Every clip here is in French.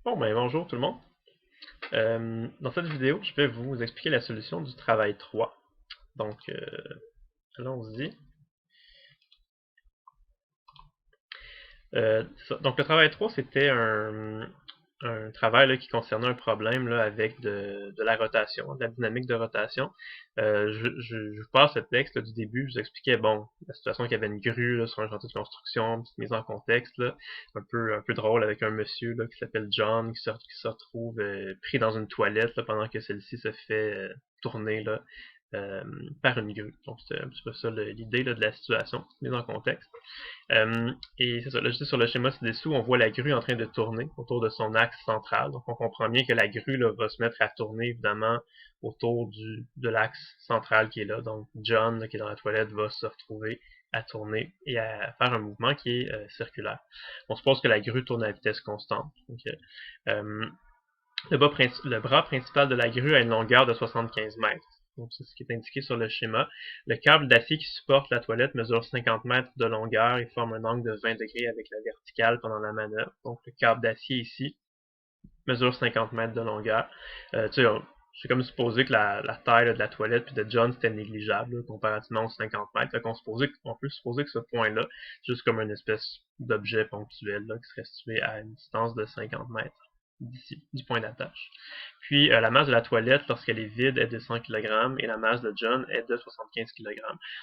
Bon, ben bonjour tout le monde. Dans cette vidéo, je vais vous expliquer la solution du travail 3. Donc, allons-y. Donc, le travail 3, c'était un travail là, qui concernait un problème là, avec de la rotation, de la dynamique de rotation. Je vous passe le texte là, du début, je vous expliquais bon, la situation qu'il y avait une grue là, sur un chantier de construction, une petite mise en contexte, là, un peu drôle avec un monsieur là, qui s'appelle John, qui se retrouve pris dans une toilette là, pendant que celle-ci se fait tourner là, euh, par une grue. Donc c'est un petit peu ça l'idée là, de la situation, mise en contexte. Et c'est ça, là, juste sur le schéma ci-dessous, on voit la grue en train de tourner autour de son axe central. Donc on comprend bien que la grue là, va se mettre à tourner évidemment autour de l'axe central qui est là. Donc John, là, qui est dans la toilette, va se retrouver à tourner et à faire un mouvement qui est circulaire. On suppose que la grue tourne à vitesse constante. Donc, le bras principal de la grue a une longueur de 75 mètres. Donc, c'est ce qui est indiqué sur le schéma. Le câble d'acier qui supporte la toilette mesure 50 mètres de longueur et forme un angle de 20 degrés avec la verticale pendant la manœuvre. Donc, le câble d'acier ici mesure 50 mètres de longueur. C'est comme supposer que la taille là, de la toilette puis de John c'était négligeable là, comparativement aux 50 mètres. On peut supposer que ce point-là, c'est juste comme une espèce d'objet ponctuel là, qui serait situé à une distance de 50 mètres d'ici, du point d'attache. Puis la masse de la toilette, lorsqu'elle est vide, est de 100 kg et la masse de John est de 75 kg.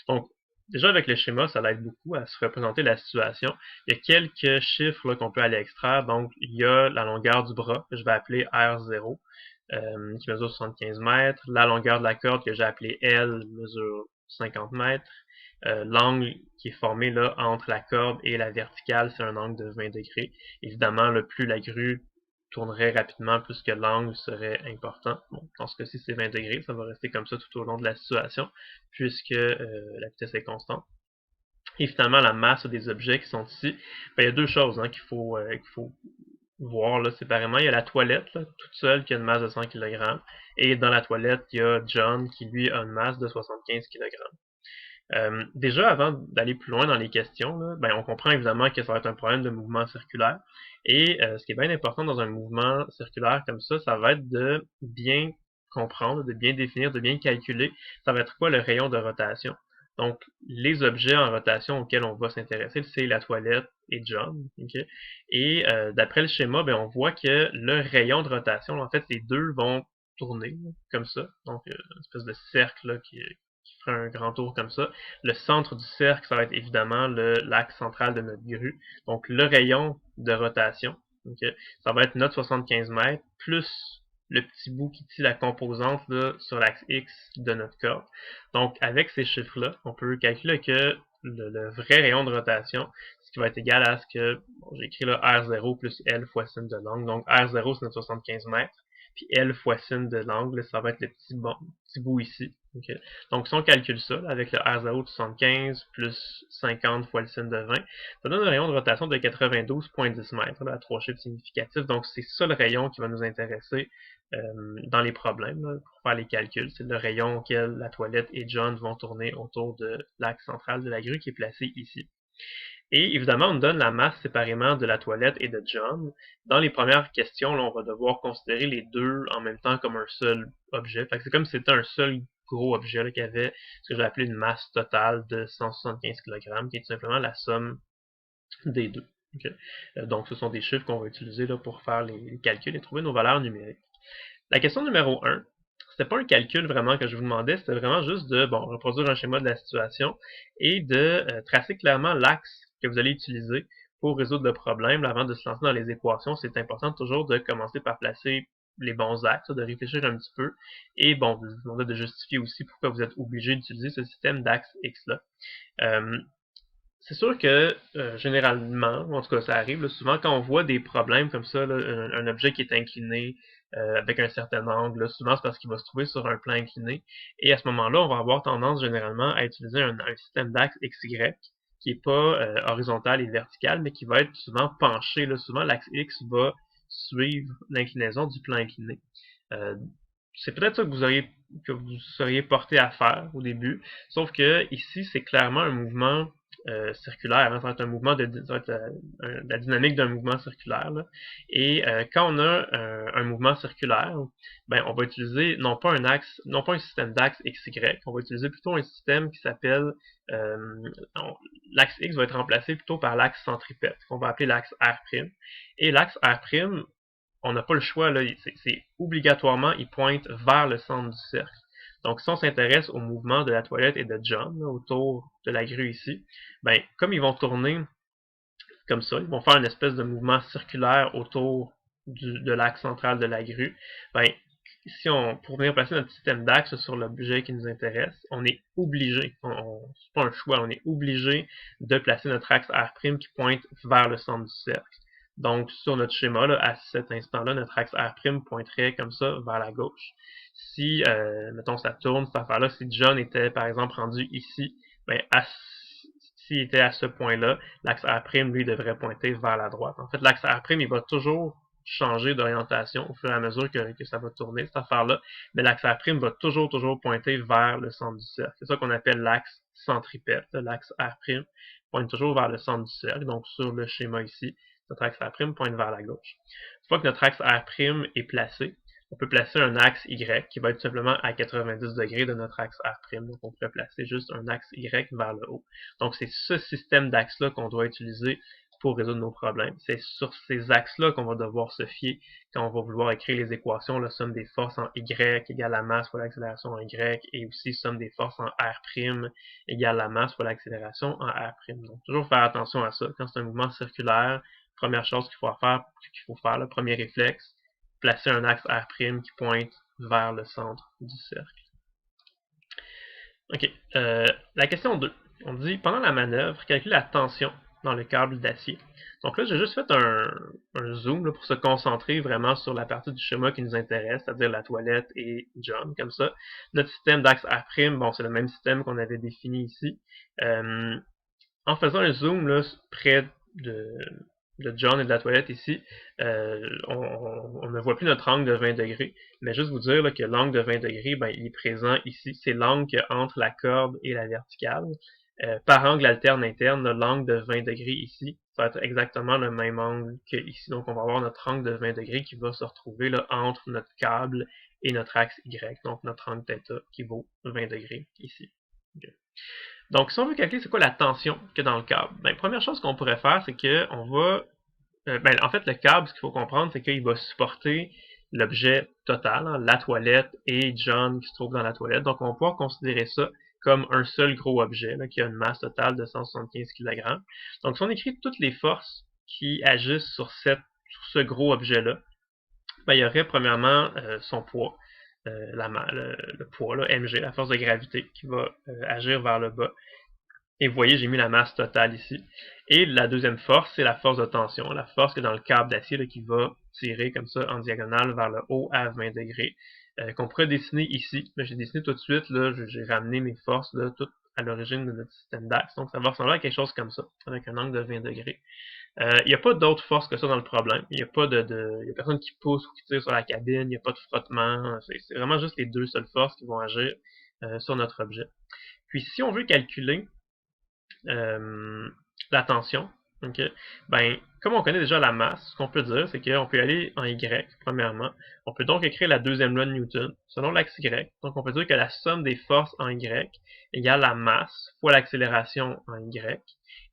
Donc, déjà avec le schéma, ça l'aide beaucoup à se représenter la situation. Il y a quelques chiffres qu'on peut aller extraire. Donc, il y a la longueur du bras, que je vais appeler R0, qui mesure 75 mètres. La longueur de la corde, que j'ai appelée L, mesure 50 mètres. L'angle qui est formé là entre la corde et la verticale, c'est un angle de 20 degrés. Évidemment, le plus la grue tournerait rapidement, plus que l'angle serait important. Bon, dans ce cas-ci, c'est 20 degrés. Ça va rester comme ça tout au long de la situation, puisque la vitesse est constante. Et finalement, la masse des objets qui sont ici, ben, il y a deux choses qu'il faut voir là, séparément. Il y a la toilette, là, toute seule, qui a une masse de 100 kg. Et dans la toilette, il y a John, qui lui a une masse de 75 kg. Déjà, avant d'aller plus loin dans les questions, là, ben, on comprend évidemment que ça va être un problème de mouvement circulaire. Et ce qui est bien important dans un mouvement circulaire comme ça va être de bien comprendre, de bien définir, de bien calculer, ça va être quoi le rayon de rotation. Donc, les objets en rotation auxquels on va s'intéresser, c'est la toilette et John. Okay? Et d'après le schéma, ben, on voit que le rayon de rotation, en fait, les deux vont tourner là, comme ça. Donc, une espèce de cercle là, qui fera un grand tour comme ça. Le centre du cercle, ça va être évidemment l'axe central de notre grue. Donc, le rayon de rotation, okay, ça va être notre 75 mètres plus le petit bout qui tire la composante là, sur l'axe X de notre corde. Donc, avec ces chiffres-là, on peut calculer que le vrai rayon de rotation, ce qui va être égal à ce que, bon, j'ai écrit là R0 plus L fois sin de l'angle. Donc, R0, c'est notre 75 mètres. Puis L fois sin de l'angle, ça va être le petit bout ici. Okay. Donc, si on calcule ça, là, avec le R0 de 75 plus 50 fois le sin de 20, ça donne un rayon de rotation de 92,10 mètres, là, à trois chiffres significatifs. Donc, c'est ça le rayon qui va nous intéresser dans les problèmes, là, pour faire les calculs. C'est le rayon auquel la toilette et John vont tourner autour de l'axe central de la grue qui est placé ici. Et évidemment, on nous donne la masse séparément de la toilette et de John. Dans les premières questions, là, on va devoir considérer les deux en même temps comme un seul objet. Fait que c'est comme si c'était un seul gros objet là, qui avait ce que j'ai appelé une masse totale de 175 kg, qui est tout simplement la somme des deux. Okay? Donc, ce sont des chiffres qu'on va utiliser là, pour faire les calculs et trouver nos valeurs numériques. La question numéro 1, c'était pas un calcul vraiment que je vous demandais, c'était vraiment juste de reproduire un schéma de la situation et de tracer clairement l'axe que vous allez utiliser pour résoudre le problème. Là, avant de se lancer dans les équations, c'est important toujours de commencer par placer les bons axes, de réfléchir un petit peu et bon, vous demander de justifier aussi pourquoi vous êtes obligé d'utiliser ce système d'axe X-là. Euh, c'est sûr que généralement, en tout cas ça arrive, là, souvent quand on voit des problèmes comme ça, là, un objet qui est incliné avec un certain angle, là, souvent c'est parce qu'il va se trouver sur un plan incliné. Et à ce moment-là, on va avoir tendance généralement à utiliser un système d'axe XY qui est pas horizontal et vertical, mais qui va être souvent penché. Là. Souvent l'axe X va suivre l'inclinaison du plan incliné. Euh, c'est peut-être ça que vous auriez que vous seriez porté à faire au début. Sauf que ici, c'est clairement un mouvement circulaire. Hein, ça va être un mouvement ça va être la dynamique d'un mouvement circulaire. Là. Et quand on a un mouvement circulaire, ben on va utiliser non pas un axe, non pas un système d'axe XY, on va utiliser plutôt un système qui s'appelle l'axe X va être remplacé plutôt par l'axe centripète, qu'on va appeler l'axe R'. Et l'axe R', on n'a pas le choix, là, c'est obligatoirement, il pointe vers le centre du cercle. Donc, si on s'intéresse au mouvement de la toilette et de John, là, autour de la grue ici, ben, comme ils vont tourner comme ça, ils vont faire une espèce de mouvement circulaire autour de l'axe central de la grue, ben, si on, pour venir placer notre système d'axe sur l'objet qui nous intéresse, on est obligé, c'est pas un choix, on est obligé de placer notre axe R' qui pointe vers le centre du cercle. Donc, sur notre schéma, là, à cet instant-là, notre axe R' pointerait comme ça vers la gauche. Si, mettons, ça tourne, cette affaire-là, si John était, par exemple, rendu ici, ben, s'il était à ce point-là, l'axe R', lui, devrait pointer vers la droite. En fait, l'axe R', il va toujours changer d'orientation au fur et à mesure que ça va tourner, cette affaire-là, mais l'axe R' va toujours pointer vers le centre du cercle. C'est ça qu'on appelle l'axe centripète. L'axe R' pointe toujours vers le centre du cercle, donc sur le schéma ici, notre axe R' pointe vers la gauche. Une fois que notre axe R' est placé, on peut placer un axe Y qui va être simplement à 90 degrés de notre axe R'. Donc, on pourrait placer juste un axe Y vers le haut. Donc, c'est ce système d'axes-là qu'on doit utiliser pour résoudre nos problèmes. C'est sur ces axes-là qu'on va devoir se fier quand on va vouloir écrire les équations, la somme des forces en Y égale la masse fois l'accélération en Y, et aussi somme des forces en R' égale la masse fois l'accélération en R'. Donc, toujours faire attention à ça. Quand c'est un mouvement circulaire, première chose qu'il faut faire, le premier réflexe, placer un axe R' qui pointe vers le centre du cercle. Ok, la question 2. On dit, pendant la manœuvre, calcule la tension dans le câble d'acier. Donc là, j'ai juste fait un zoom là, pour se concentrer vraiment sur la partie du schéma qui nous intéresse, c'est-à-dire la toilette et John, comme ça. Notre système d'axe R', bon, c'est le même système qu'on avait défini ici. En faisant un zoom là, près de John et de la toilette ici, on ne voit plus notre angle de 20 degrés, mais juste vous dire là, que l'angle de 20 degrés, ben, il est présent ici. C'est l'angle entre la corde et la verticale. Par angle alterne-interne, l'angle de 20 degrés ici, ça va être exactement le même angle que ici. Donc, on va avoir notre angle de 20 degrés qui va se retrouver là, entre notre câble et notre axe Y, donc notre angle θ qui vaut 20 degrés ici. Okay. Donc, si on veut calculer c'est quoi la tension qu'il y a dans le câble, ben, première chose qu'on pourrait faire, c'est qu'on va... en fait, le câble, ce qu'il faut comprendre, c'est qu'il va supporter l'objet total, hein, la toilette et John qui se trouve dans la toilette. Donc, on va pouvoir considérer ça comme un seul gros objet là, qui a une masse totale de 175 kg. Donc, si on écrit toutes les forces qui agissent sur ce gros objet-là, ben, il y aurait premièrement son poids. Le poids, là, mg, la force de gravité qui va agir vers le bas. Et vous voyez, j'ai mis la masse totale ici. Et la deuxième force, c'est la force de tension, la force qui est dans le câble d'acier qui va tirer comme ça en diagonale vers le haut à 20 degrés, qu'on pourrait dessiner ici. J'ai dessiné tout de suite, j'ai ramené mes forces là, toutes à l'origine de notre système d'axe. Donc ça va ressembler à quelque chose comme ça, avec un angle de 20 degrés. Il n'y a pas d'autre force que ça dans le problème. Il n'y a pas y a personne qui pousse ou qui tire sur la cabine, il n'y a pas de frottement. C'est vraiment juste les deux seules forces qui vont agir sur notre objet. Puis si on veut calculer la tension, okay, ben, comme on connaît déjà la masse, ce qu'on peut dire, c'est qu'on peut aller en Y, premièrement. On peut donc écrire la deuxième loi de Newton, selon l'axe Y. Donc on peut dire que la somme des forces en Y égale la masse fois l'accélération en Y.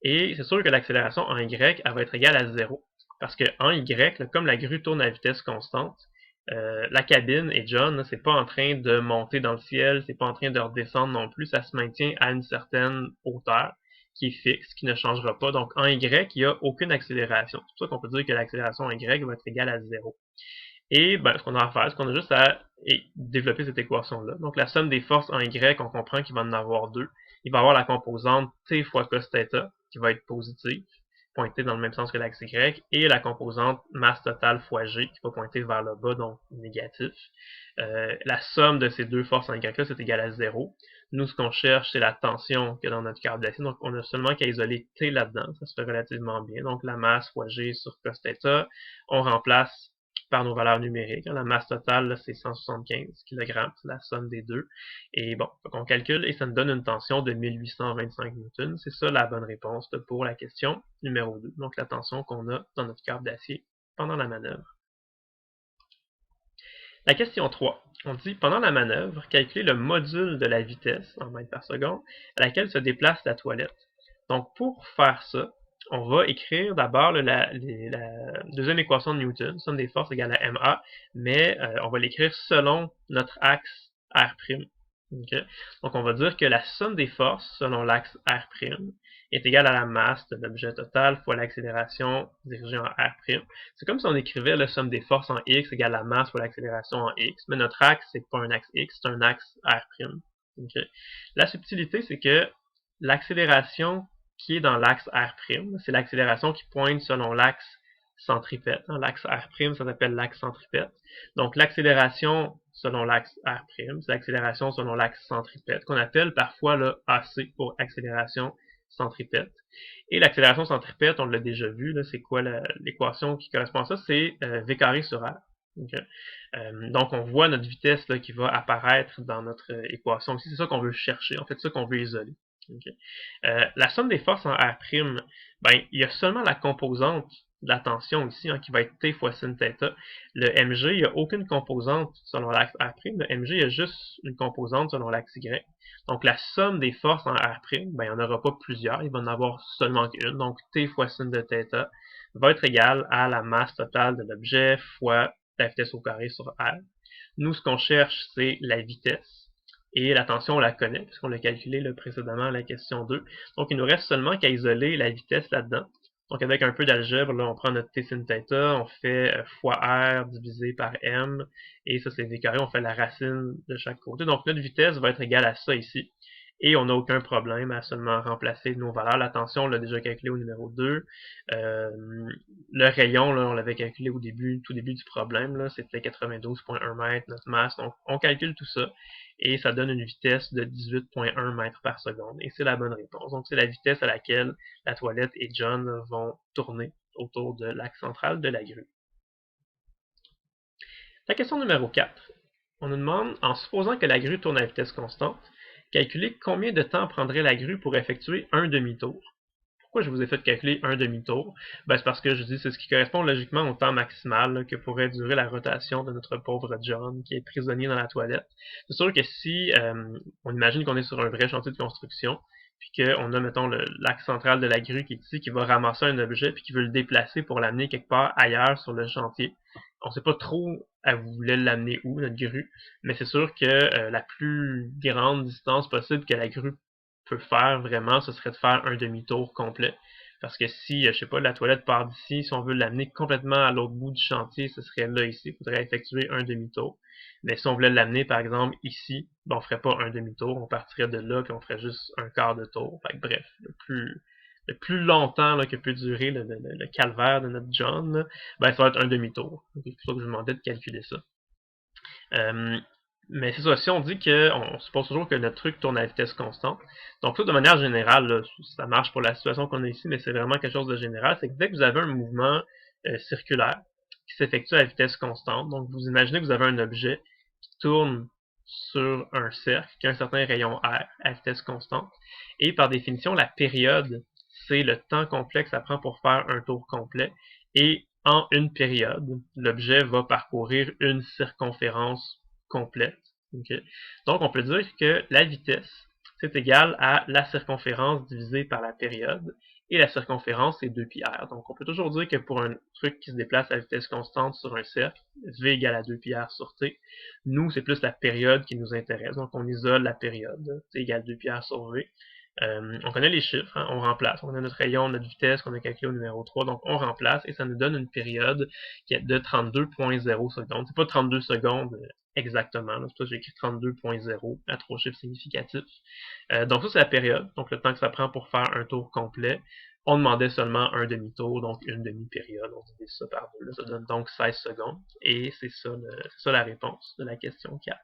Et c'est sûr que l'accélération en Y, elle va être égale à 0. Parce que en Y, là, comme la grue tourne à vitesse constante, la cabine et John, c'est pas en train de monter dans le ciel, c'est pas en train de redescendre non plus, ça se maintient à une certaine hauteur qui est fixe, qui ne changera pas. Donc en Y, il n'y a aucune accélération. C'est pour ça qu'on peut dire que l'accélération en Y va être égale à 0. Et ben, ce qu'on a à faire, c'est qu'on a juste à développer cette équation-là. Donc la somme des forces en Y, on comprend qu'il va en avoir deux. Il va avoir la composante T fois cos θ, qui va être positive, pointer dans le même sens que l'axe Y, et la composante masse totale fois G, qui va pointer vers le bas, donc négatif. La somme de ces deux forces en Y-là, c'est égal à 0. Nous, ce qu'on cherche, c'est la tension qu'il y a dans notre câble d'acier. Donc, on a seulement qu'à isoler T là-dedans. Ça se fait relativement bien. Donc, la masse fois G sur cos θ. On remplace par nos valeurs numériques. La masse totale, c'est 175 kg, c'est la somme des deux. Et bon, on calcule et ça nous donne une tension de 1825 newtons. C'est ça la bonne réponse pour la question numéro 2. Donc la tension qu'on a dans notre câble d'acier pendant la manœuvre. La question 3, on dit pendant la manœuvre, calculer le module de la vitesse en mètres par seconde à laquelle se déplace la toilette. Donc pour faire ça, on va écrire d'abord la deuxième équation de Newton, somme des forces égale à ma, mais on va l'écrire selon notre axe R'. Okay? Donc on va dire que la somme des forces selon l'axe R' est égale à la masse de l'objet total fois l'accélération dirigée en R'. C'est comme si on écrivait la somme des forces en X égale à la masse fois l'accélération en X, mais notre axe, c'est pas un axe X, c'est un axe R'. Okay? La subtilité, c'est que l'accélération qui est dans l'axe R', c'est l'accélération qui pointe selon l'axe centripète. L'axe R', ça s'appelle l'axe centripète. Donc l'accélération selon l'axe R', c'est l'accélération selon l'axe centripète, qu'on appelle parfois le AC pour accélération centripète. Et l'accélération centripète, on l'a déjà vu, c'est quoi l'équation qui correspond à ça? C'est V carré sur R. Okay. Donc on voit notre vitesse là, qui va apparaître dans notre équation ici. C'est ça qu'on veut chercher, en fait, c'est ça qu'on veut isoler. Okay. La somme des forces en R', ben, il y a seulement la composante de la tension ici, qui va être T fois sin θ. Le mg, il n'y a aucune composante selon l'axe R'. Le mg, il y a juste une composante selon l'axe Y. Donc la somme des forces en R', ben, il n'y en aura pas plusieurs, il va en avoir seulement qu'une. Donc T fois sin de θ va être égal à la masse totale de l'objet fois la vitesse au carré sur R. Nous, ce qu'on cherche, c'est la vitesse. Et la tension, on la connaît, puisqu'on l'a calculé précédemment à la question 2. Donc, il nous reste seulement qu'à isoler la vitesse là-dedans. Donc, avec un peu d'algèbre, on prend notre T sin θ, on fait fois R divisé par M, et ça, c'est V carré, on fait la racine de chaque côté. Donc, notre vitesse va être égale à ça ici. Et on n'a aucun problème à seulement remplacer nos valeurs. La tension, on l'a déjà calculé au numéro 2. Le rayon, là, on l'avait calculé au début, tout début du problème, c'était 92,1 mètres, notre masse. Donc, on calcule tout ça et ça donne une vitesse de 18,1 mètres par seconde. Et c'est la bonne réponse. Donc, c'est la vitesse à laquelle la toilette et John vont tourner autour de l'axe central de la grue. La question numéro 4. On nous demande, en supposant que la grue tourne à vitesse constante, calculer combien de temps prendrait la grue pour effectuer un demi-tour. Pourquoi je vous ai fait calculer un demi-tour? Ben, c'est parce que je dis c'est ce qui correspond logiquement au temps maximal que pourrait durer la rotation de notre pauvre John qui est prisonnier dans la toilette. C'est sûr que si on imagine qu'on est sur un vrai chantier de construction, puis qu'on a, mettons, l'axe central de la grue qui est ici, qui va ramasser un objet, puis qui veut le déplacer pour l'amener quelque part ailleurs sur le chantier. On ne sait pas trop elle voulait l'amener où, notre grue, mais c'est sûr que la plus grande distance possible que la grue peut faire vraiment, ce serait de faire un demi-tour complet. Parce que si, je sais pas, la toilette part d'ici, si on veut l'amener complètement à l'autre bout du chantier, ce serait là ici, il faudrait effectuer un demi-tour. Mais si on voulait l'amener, par exemple, ici, ben, on ferait pas un demi-tour, on partirait de là, puis on ferait juste un quart de tour. Fait que, bref, le plus longtemps que peut durer le calvaire de notre John, là, ben, ça va être un demi-tour. C'est pour ça que je vous demandais de calculer ça. Mais c'est ça, si on dit on suppose toujours que notre truc tourne à vitesse constante, donc ça de manière générale, là, ça marche pour la situation qu'on a ici, mais c'est vraiment quelque chose de général, c'est que dès que vous avez un mouvement circulaire qui s'effectue à vitesse constante, donc vous imaginez que vous avez un objet qui tourne sur un cercle, qui a un certain rayon R à vitesse constante, et par définition, la période, c'est le temps complet que ça prend pour faire un tour complet, et en une période, l'objet va parcourir une circonférence complète. Okay? Donc, on peut dire que la vitesse, c'est égal à la circonférence divisée par la période, et la circonférence, c'est 2πr. Donc, on peut toujours dire que pour un truc qui se déplace à vitesse constante sur un cercle, V égale à 2πr sur T. Nous, c'est plus la période qui nous intéresse. Donc, on isole la période. T égale 2πr sur V. On connaît les chiffres, on remplace. On a notre rayon, notre vitesse qu'on a calculé au numéro 3, donc on remplace et ça nous donne une période qui est de 32,0 secondes. C'est pas 32 secondes exactement, c'est pour ça que j'ai écrit 32,0 à 3 chiffres significatifs. Donc ça c'est la période, donc le temps que ça prend pour faire un tour complet. On demandait seulement un demi-tour, donc une demi-période, on divise ça par 2, ça donne donc 16 secondes, et c'est ça la réponse de la question 4.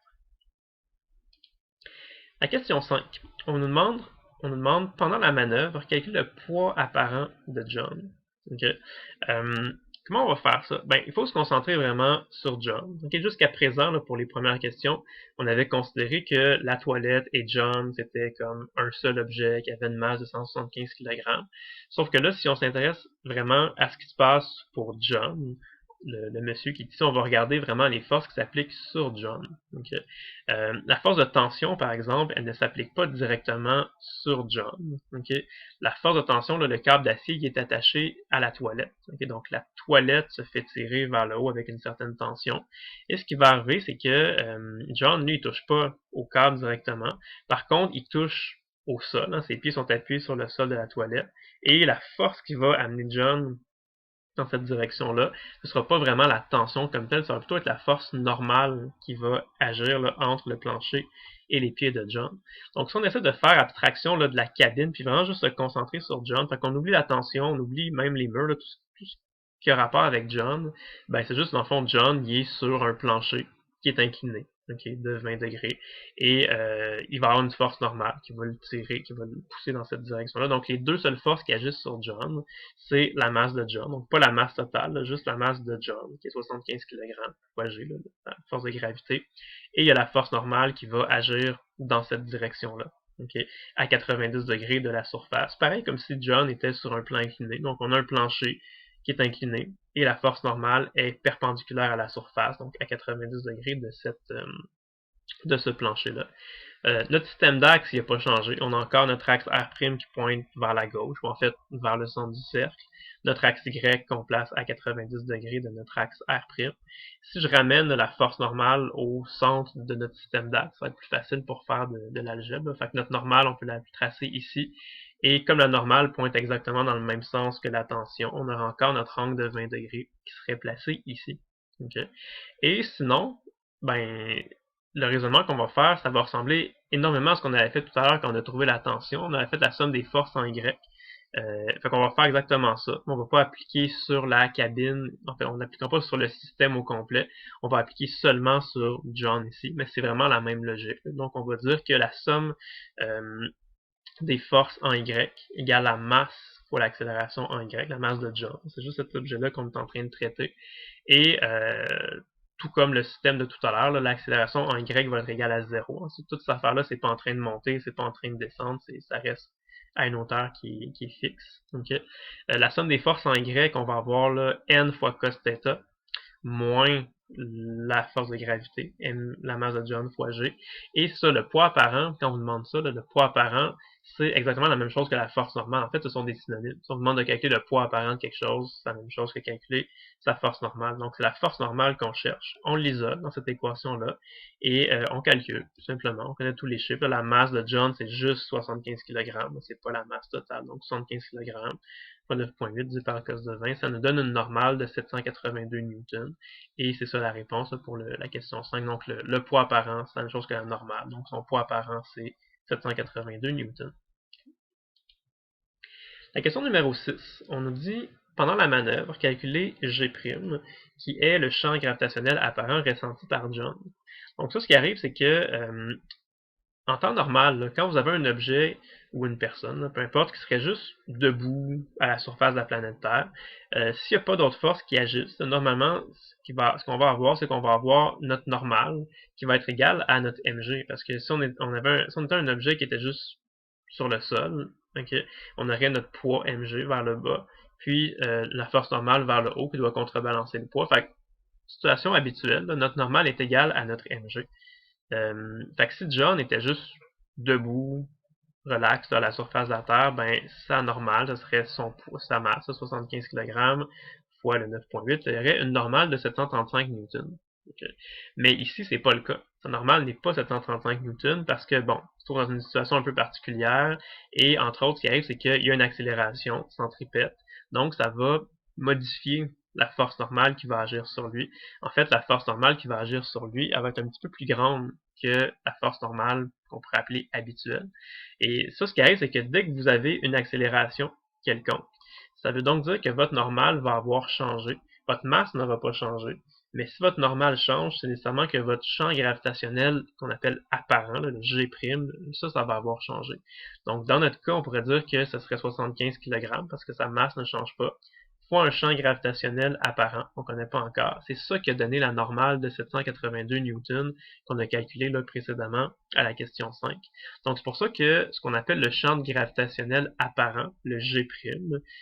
La question 5, on nous demande, pendant la manœuvre, calculer le poids apparent de John. Okay. Comment on va faire ça? Ben, il faut se concentrer vraiment sur John. Okay? Jusqu'à présent, là, pour les premières questions, on avait considéré que la toilette et John, c'était comme un seul objet qui avait une masse de 175 kg. Sauf que là, si on s'intéresse vraiment à ce qui se passe pour John, le monsieur qui est ici, on va regarder vraiment les forces qui s'appliquent sur John. Okay? La force de tension, par exemple, elle ne s'applique pas directement sur John. Okay? La force de tension, là, le câble d'acier qui est attaché à la toilette. Okay? Donc la toilette se fait tirer vers le haut avec une certaine tension. Et ce qui va arriver, c'est que John, lui, il touche pas au câble directement. Par contre, il touche au sol. Hein? Ses pieds sont appuyés sur le sol de la toilette. Et la force qui va amener John dans cette direction-là, ce ne sera pas vraiment la tension comme telle, ça va plutôt être la force normale qui va agir là, entre le plancher et les pieds de John. Donc si on essaie de faire abstraction là, de la cabine, puis vraiment juste se concentrer sur John, fait qu'on oublie la tension, on oublie même les murs, là, tout ce qui a rapport avec John, ben c'est juste dans le fond John, il est sur un plancher qui est incliné. Okay, de 20 degrés. Et il va avoir une force normale qui va le tirer, qui va le pousser dans cette direction-là. Donc les deux seules forces qui agissent sur John, c'est la masse de John. Donc pas la masse totale, là, juste la masse de John, qui est 75 kg fois G, là, la force de gravité. Et il y a la force normale qui va agir dans cette direction-là. Okay, à 90 degrés de la surface. Pareil comme si John était sur un plan incliné. Donc on a un plancher qui est incliné et la force normale est perpendiculaire à la surface, donc à 90 degrés de ce plancher-là. Notre système d'axe, il n'a pas changé. On a encore notre axe R' qui pointe vers la gauche, ou en fait vers le centre du cercle. Notre axe Y qu'on place à 90 degrés de notre axe R'. Si je ramène la force normale au centre de notre système d'axe, ça va être plus facile pour faire de l'algèbre. Fait que notre normale, on peut la tracer ici. Et comme la normale pointe exactement dans le même sens que la tension, on aura encore notre angle de 20 degrés qui serait placé ici. Okay? Et sinon, ben, le raisonnement qu'on va faire, ça va ressembler énormément à ce qu'on avait fait tout à l'heure quand on a trouvé la tension. On avait fait la somme des forces en Y. Fait qu'on va faire exactement ça. On va pas appliquer sur la cabine, en fait, on n'appliquera pas sur le système au complet. On va appliquer seulement sur John ici, mais c'est vraiment la même logique. Donc on va dire que la somme des forces en Y égale la masse fois l'accélération en Y, la masse de John. C'est juste cet objet-là qu'on est en train de traiter. Et tout comme le système de tout à l'heure, l'accélération en Y va être égale à 0. Ensuite, toute cette affaire-là, c'est pas en train de monter, c'est pas en train de descendre, ça reste à une hauteur qui est fixe. Okay? La somme des forces en Y, on va avoir là, n fois cos θ, moins la force de gravité, la masse de John fois G. Et ça, le poids apparent, quand on vous demande ça, là, le poids apparent, c'est exactement la même chose que la force normale. En fait, ce sont des synonymes. Si on vous demande de calculer le poids apparent de quelque chose, c'est la même chose que calculer sa force normale. Donc, c'est la force normale qu'on cherche. On l'isole dans cette équation-là et on calcule, tout simplement. On connaît tous les chiffres. Là, la masse de John, c'est juste 75 kg. C'est pas la masse totale. Donc, 75 kg fois 9,8 divisé par cos de 20, ça nous donne une normale de 782 newtons. Et c'est ça la réponse pour la question 5. Donc, le poids apparent, c'est la même chose que la normale. Donc, son poids apparent, c'est 782 newtons. La question numéro 6, on nous dit, pendant la manœuvre, calculer G', qui est le champ gravitationnel apparent ressenti par John. Donc ça, ce qui arrive, c'est que en temps normal, là, quand vous avez un objet ou une personne, là, peu importe, qui serait juste debout à la surface de la planète Terre, s'il n'y a pas d'autres forces qui agissent, normalement, ce qu'on va avoir, c'est qu'on va avoir notre normal qui va être égal à notre mg. Parce que si on était un objet qui était juste sur le sol, okay, on aurait notre poids mg vers le bas, puis la force normale vers le haut qui doit contrebalancer le poids. Fait que, situation habituelle, là, notre normal est égal à notre mg. Fait que si John était juste debout, relax à la surface de la Terre, ben sa normale, ce serait sa masse, 75 kg fois le 9,8, il y aurait une normale de 735 newtons. Okay. Mais ici, c'est pas le cas. Sa normale n'est pas 735 newtons parce que, bon, on se trouve dans une situation un peu particulière et, entre autres, ce qui arrive, c'est qu'il y a une accélération centripète. Donc, ça va modifier la force normale qui va agir sur lui. En fait, la force normale qui va agir sur lui, elle va être un petit peu plus grande que la force normale qu'on pourrait appeler habituelle. Et ça, ce qui arrive, c'est que dès que vous avez une accélération quelconque, ça veut donc dire que votre normale va avoir changé. Votre masse ne va pas changer. Mais si votre normale change, c'est nécessairement que votre champ gravitationnel, qu'on appelle apparent, le G', ça va avoir changé. Donc, dans notre cas, on pourrait dire que ce serait 75 kg parce que sa masse ne change pas, fois un champ gravitationnel apparent, on ne connaît pas encore. C'est ça qui a donné la normale de 782 newtons qu'on a calculé là, précédemment à la question 5. Donc c'est pour ça que ce qu'on appelle le champ gravitationnel apparent, le G',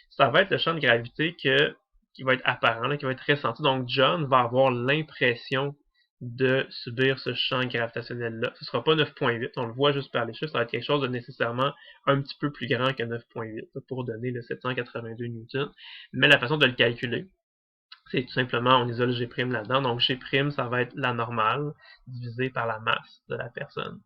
ça va être le champ de gravité qui va être apparent, là, qui va être ressenti. Donc John va avoir l'impression de subir ce champ gravitationnel-là. Ce ne sera pas 9.8, on le voit juste par les chiffres, ça va être quelque chose de nécessairement un petit peu plus grand que 9.8 pour donner le 782 newtons. Mais la façon de le calculer, c'est tout simplement, on isole G' là-dedans. Donc G', ça va être la normale divisée par la masse de la personne.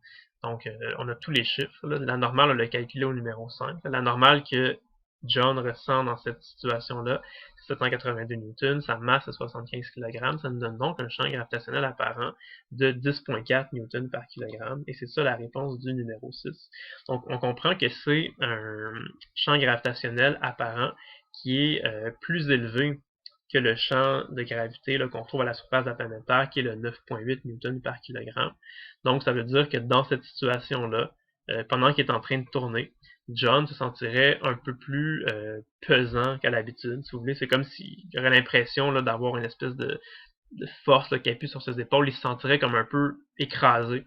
Donc on a tous les chiffres. Là. La normale, on l'a calculé au numéro 5. La normale que John ressent dans cette situation-là, c'est 782 newtons, sa masse est 75 kg, ça nous donne donc un champ gravitationnel apparent de 10.4 newtons par kilogramme, et c'est ça la réponse du numéro 6. Donc on comprend que c'est un champ gravitationnel apparent qui est plus élevé que le champ de gravité qu'on trouve à la surface de la planète Terre, qui est le 9.8 newtons par kilogramme. Donc ça veut dire que dans cette situation-là, pendant qu'il est en train de tourner, John se sentirait un peu plus pesant qu'à l'habitude, si vous voulez. C'est comme s'il aurait l'impression d'avoir une espèce de force qui appuie sur ses épaules. Il se sentirait comme un peu écrasé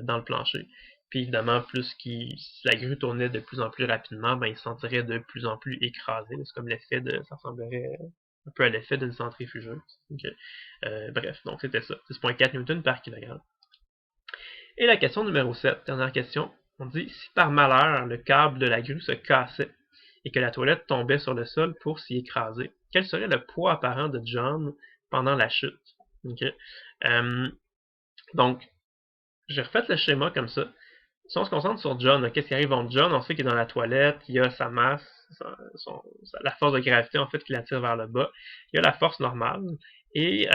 dans le plancher. Puis évidemment, si la grue tournait de plus en plus rapidement, ben, il se sentirait de plus en plus écrasé. C'est comme l'effet ça ressemblerait un peu à l'effet d'une centrifugeuse. Okay. Bref, donc c'était ça. 10.4 newtons par kilogramme. Et la question numéro 7, dernière question. On dit, si par malheur, le câble de la grue se cassait et que la toilette tombait sur le sol pour s'y écraser, quel serait le poids apparent de John pendant la chute? Okay. Donc, j'ai refait le schéma comme ça. Si on se concentre sur John, qu'est-ce qui arrive entre John? On sait qu'il est dans la toilette, il y a sa masse, la force de gravité en fait qui l'attire vers le bas. Il y a la force normale. Et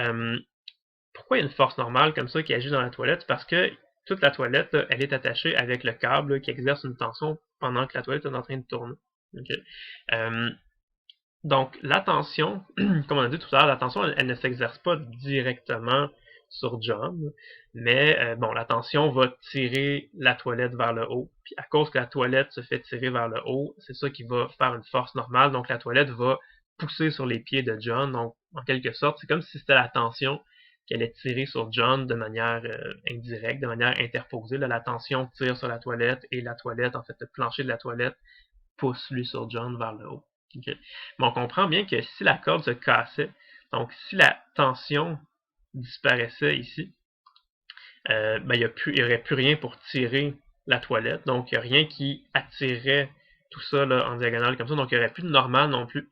pourquoi il y a une force normale comme ça qui agit dans la toilette? Parce que toute la toilette, là, elle est attachée avec le câble là, qui exerce une tension pendant que la toilette est en train de tourner. Okay. Donc la tension, comme on a dit tout à l'heure, la tension elle ne s'exerce pas directement sur John, mais bon, la tension va tirer la toilette vers le haut. Puis à cause que la toilette se fait tirer vers le haut, c'est ça qui va faire une force normale. Donc la toilette va pousser sur les pieds de John. Donc en quelque sorte, c'est comme si c'était la tension qui allait tirer sur John de manière indirecte, de manière interposée. Là, la tension tire sur la toilette et la toilette, en fait, le plancher de la toilette pousse lui sur John vers le haut. Okay. Mais on comprend bien que si la corde se cassait, donc si la tension disparaissait ici, ben, il n'y aurait plus rien pour tirer la toilette, donc il n'y a rien qui attirerait tout ça là, en diagonale comme ça, donc il n'y aurait plus de normal non plus.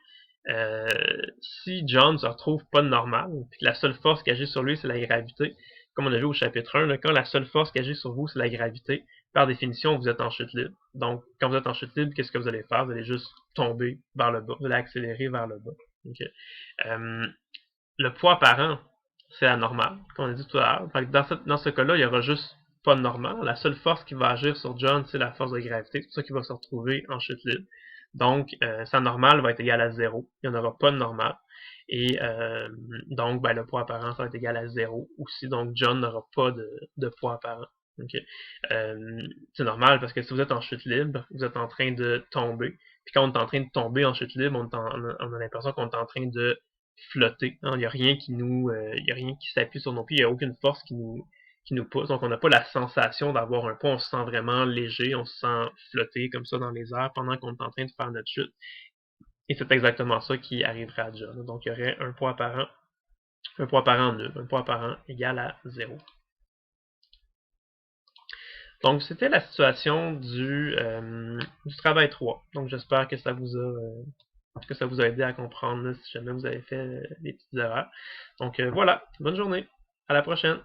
Si John ne se retrouve pas de normal, puis que la seule force qui agit sur lui, c'est la gravité, comme on a vu au chapitre 1, là, quand la seule force qui agit sur vous, c'est la gravité, par définition, vous êtes en chute libre. Donc, quand vous êtes en chute libre, qu'est-ce que vous allez faire? Vous allez juste tomber vers le bas, vous allez accélérer vers le bas. Okay. Le poids apparent, c'est la normale, comme on a dit tout à l'heure. Dans ce cas-là, il n'y aura juste pas de normal. La seule force qui va agir sur John, c'est la force de gravité. C'est pour ça qu'il va se retrouver en chute libre. Donc, sa normale va être égale à 0. Il n'y en aura pas de normale. Et donc, ben, le poids apparent, ça va être égal à 0 aussi. Donc, John n'aura pas de poids apparent. Okay. C'est normal parce que si vous êtes en chute libre, vous êtes en train de tomber. Puis quand on est en train de tomber en chute libre, on a l'impression qu'on est en train de flotter. Hein. Il n'y a rien il y a rien qui s'appuie sur nos pieds. Il n'y a aucune force qui nous pousse. Donc on n'a pas la sensation d'avoir un poids. On se sent vraiment léger. On se sent flotter comme ça dans les airs pendant qu'on est en train de faire notre chute. Et c'est exactement ça qui arriverait à John. Donc il y aurait un poids apparent nul, un poids apparent égal à 0. Donc c'était la situation du travail 3. Donc j'espère que ça vous a aidé à comprendre là, si jamais vous avez fait des petites erreurs. Donc voilà, bonne journée, à la prochaine.